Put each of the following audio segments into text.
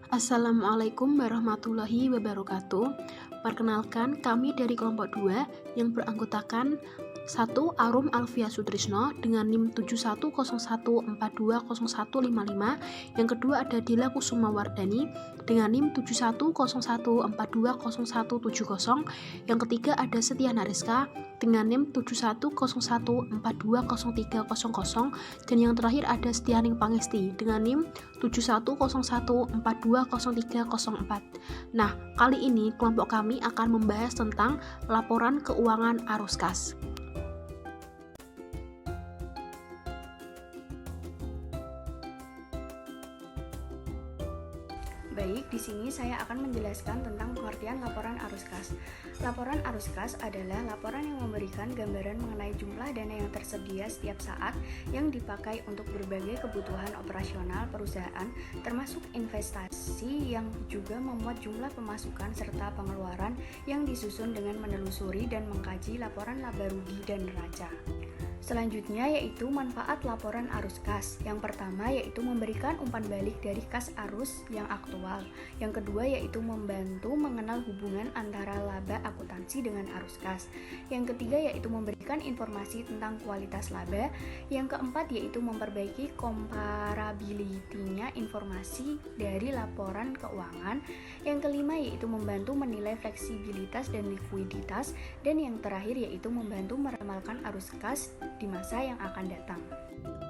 Assalamualaikum warahmatullahi wabarakatuh. Perkenalkan, kami dari kelompok 2 yang beranggotakan 1. Arum Alfia Sutrisno dengan NIM 7101420155. Yang kedua ada Dila Kusuma Wardani dengan NIM 7101420170. Yang ketiga ada Setia Nariska dengan NIM 7101420300. Dan yang terakhir ada Setianing Pangesti dengan NIM 7101420304. Nah, kali ini kelompok kami akan membahas tentang laporan keuangan arus kas. Baik, di sini saya akan menjelaskan tentang pengertian laporan arus kas. Laporan arus kas adalah laporan yang memberikan gambaran mengenai jumlah dana yang tersedia setiap saat yang dipakai untuk berbagai kebutuhan operasional perusahaan, termasuk investasi yang juga memuat jumlah pemasukan serta pengeluaran yang disusun dengan menelusuri dan mengkaji laporan laba rugi dan neraca. Selanjutnya yaitu manfaat laporan arus kas. Yang pertama yaitu memberikan umpan balik dari kas arus yang aktual. Yang kedua yaitu membantu mengenal hubungan antara laba akuntansi dengan arus kas. Yang ketiga yaitu memberikan informasi tentang kualitas laba. Yang keempat yaitu memperbaiki comparability-nya informasi dari laporan keuangan. Yang kelima yaitu membantu menilai fleksibilitas dan likuiditas. Dan yang terakhir yaitu membantu meramalkan arus kas di masa yang akan datang.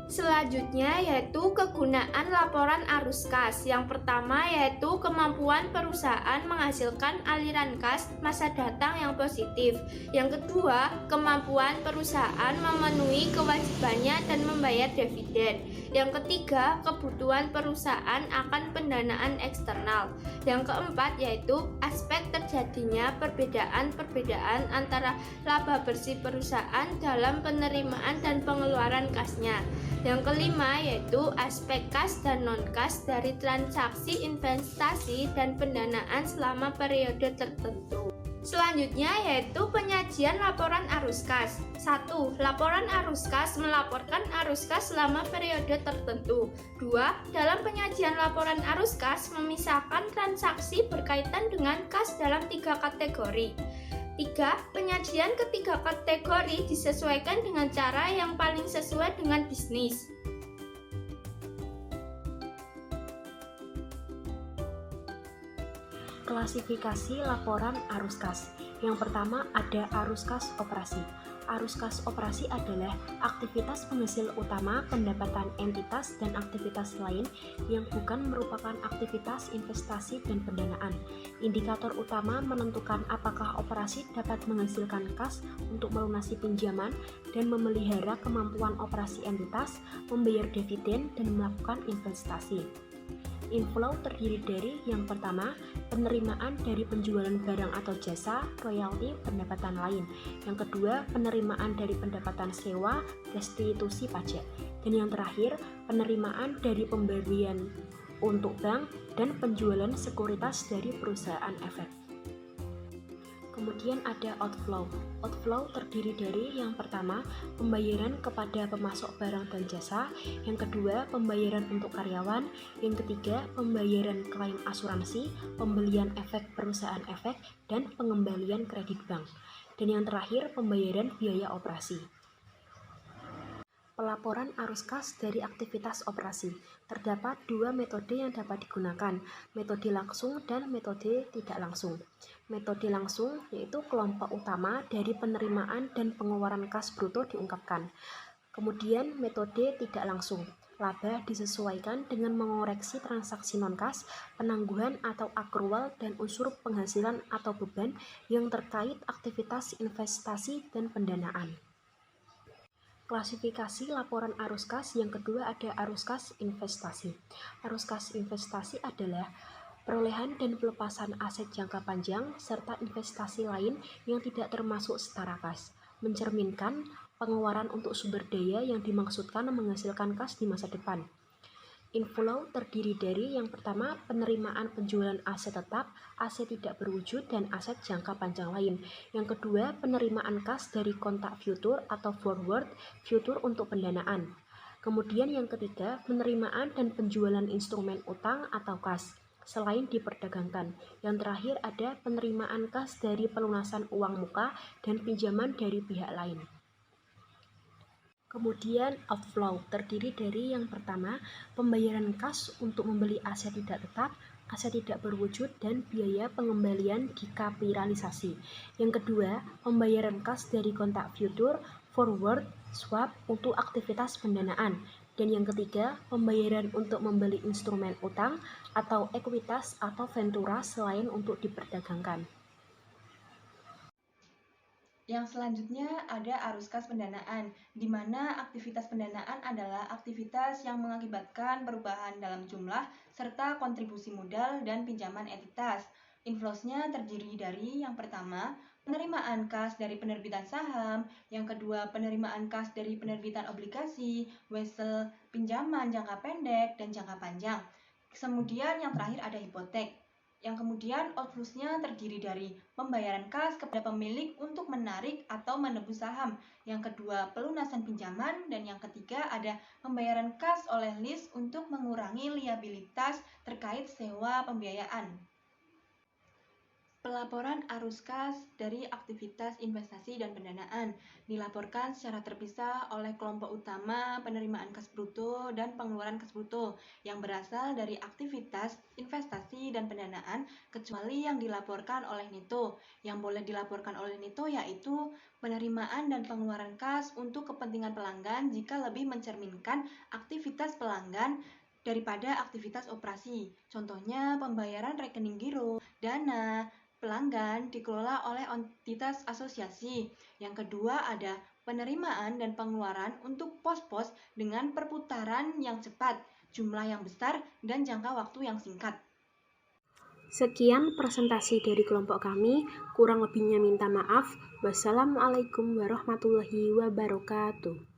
Selanjutnya yaitu kegunaan laporan arus kas. Yang pertama yaitu kemampuan perusahaan menghasilkan aliran kas masa datang yang positif. Yang kedua, kemampuan perusahaan memenuhi kewajibannya dan membayar dividen. Yang ketiga, kebutuhan perusahaan akan pendanaan eksternal. Yang keempat yaitu aspek terjadinya perbedaan antara laba bersih perusahaan dalam penerimaan dan pengeluaran kasnya. Yang kelima yaitu aspek kas dan non-kas dari transaksi investasi dan pendanaan selama periode tertentu. Selanjutnya yaitu penyajian laporan arus kas. 1. Laporan arus kas melaporkan arus kas selama periode tertentu. 2. Dalam penyajian laporan arus kas memisahkan transaksi berkaitan dengan kas dalam 3 kategori. 3. Penyajian ketiga kategori disesuaikan dengan cara yang paling sesuai dengan bisnis. Klasifikasi laporan arus kas. Yang pertama ada arus kas operasi. Arus kas operasi adalah aktivitas penghasil utama pendapatan entitas dan aktivitas lain yang bukan merupakan aktivitas investasi dan pendanaan. Indikator utama menentukan apakah operasi dapat menghasilkan kas untuk melunasi pinjaman dan memelihara kemampuan operasi entitas, membayar dividen, dan melakukan investasi. Inflow terdiri dari yang pertama, penerimaan dari penjualan barang atau jasa, royalti, pendapatan lain. Yang kedua, penerimaan dari pendapatan sewa, restitusi pajak. Dan yang terakhir, penerimaan dari pemberian untuk bank dan penjualan sekuritas dari perusahaan efek. Kemudian ada outflow. Outflow terdiri dari yang pertama, pembayaran kepada pemasok barang dan jasa, yang kedua, pembayaran untuk karyawan, yang ketiga, pembayaran klaim asuransi, pembelian efek perusahaan efek, dan pengembalian kredit bank. Dan yang terakhir, pembayaran biaya operasi. Pelaporan arus kas dari aktivitas operasi. Terdapat 2 metode yang dapat digunakan, metode langsung dan metode tidak langsung. Metode langsung yaitu kelompok utama dari penerimaan dan pengeluaran kas bruto diungkapkan. Kemudian metode tidak langsung. Laba disesuaikan dengan mengoreksi transaksi non-kas, penangguhan atau akrual, dan unsur penghasilan atau beban yang terkait aktivitas investasi dan pendanaan. Klasifikasi laporan arus kas yang kedua ada arus kas investasi. Arus kas investasi adalah perolehan dan pelepasan aset jangka panjang serta investasi lain yang tidak termasuk setara kas, mencerminkan pengeluaran untuk sumber daya yang dimaksudkan menghasilkan kas di masa depan. Inflow terdiri dari yang pertama, penerimaan penjualan aset tetap, aset tidak berwujud, dan aset jangka panjang lain. Yang kedua, penerimaan kas dari kontak future atau forward future untuk pendanaan. Kemudian yang ketiga, penerimaan dan penjualan instrumen utang atau kas. selain diperdagangkan. Yang terakhir ada penerimaan kas dari pelunasan uang muka dan pinjaman dari pihak lain. Kemudian outflow terdiri dari yang pertama, pembayaran kas untuk membeli aset tidak tetap, aset tidak berwujud, dan biaya pengembalian dikapitalisasi. Yang kedua, pembayaran kas dari kontak future, forward, swap untuk aktivitas pendanaan. Dan yang ketiga, pembayaran untuk membeli instrumen utang atau ekuitas atau ventura selain untuk diperdagangkan. Yang selanjutnya ada arus kas pendanaan, di mana aktivitas pendanaan adalah aktivitas yang mengakibatkan perubahan dalam jumlah serta kontribusi modal dan pinjaman entitas. Inflows-nya terdiri dari yang pertama, penerimaan kas dari penerbitan saham, yang kedua penerimaan kas dari penerbitan obligasi, wesel, pinjaman jangka pendek dan jangka panjang. Kemudian yang terakhir ada hipotek. Yang kemudian outflows-nya terdiri dari pembayaran kas kepada pemilik untuk menarik atau menebus saham. Yang kedua pelunasan pinjaman, dan yang ketiga ada pembayaran kas oleh lease untuk mengurangi liabilitas terkait sewa pembiayaan. Pelaporan arus kas dari aktivitas investasi dan pendanaan dilaporkan secara terpisah oleh kelompok utama penerimaan kas bruto dan pengeluaran kas bruto yang berasal dari aktivitas investasi dan pendanaan, kecuali yang dilaporkan oleh neto. Yang boleh dilaporkan oleh neto yaitu penerimaan dan pengeluaran kas untuk kepentingan pelanggan jika lebih mencerminkan aktivitas pelanggan daripada aktivitas operasi. Contohnya pembayaran rekening giro, dana pelanggan dikelola oleh entitas asosiasi. Yang kedua ada penerimaan dan pengeluaran untuk pos-pos dengan perputaran yang cepat, jumlah yang besar, dan jangka waktu yang singkat. Sekian presentasi dari kelompok kami, kurang lebihnya minta maaf. Wassalamualaikum warahmatullahi wabarakatuh.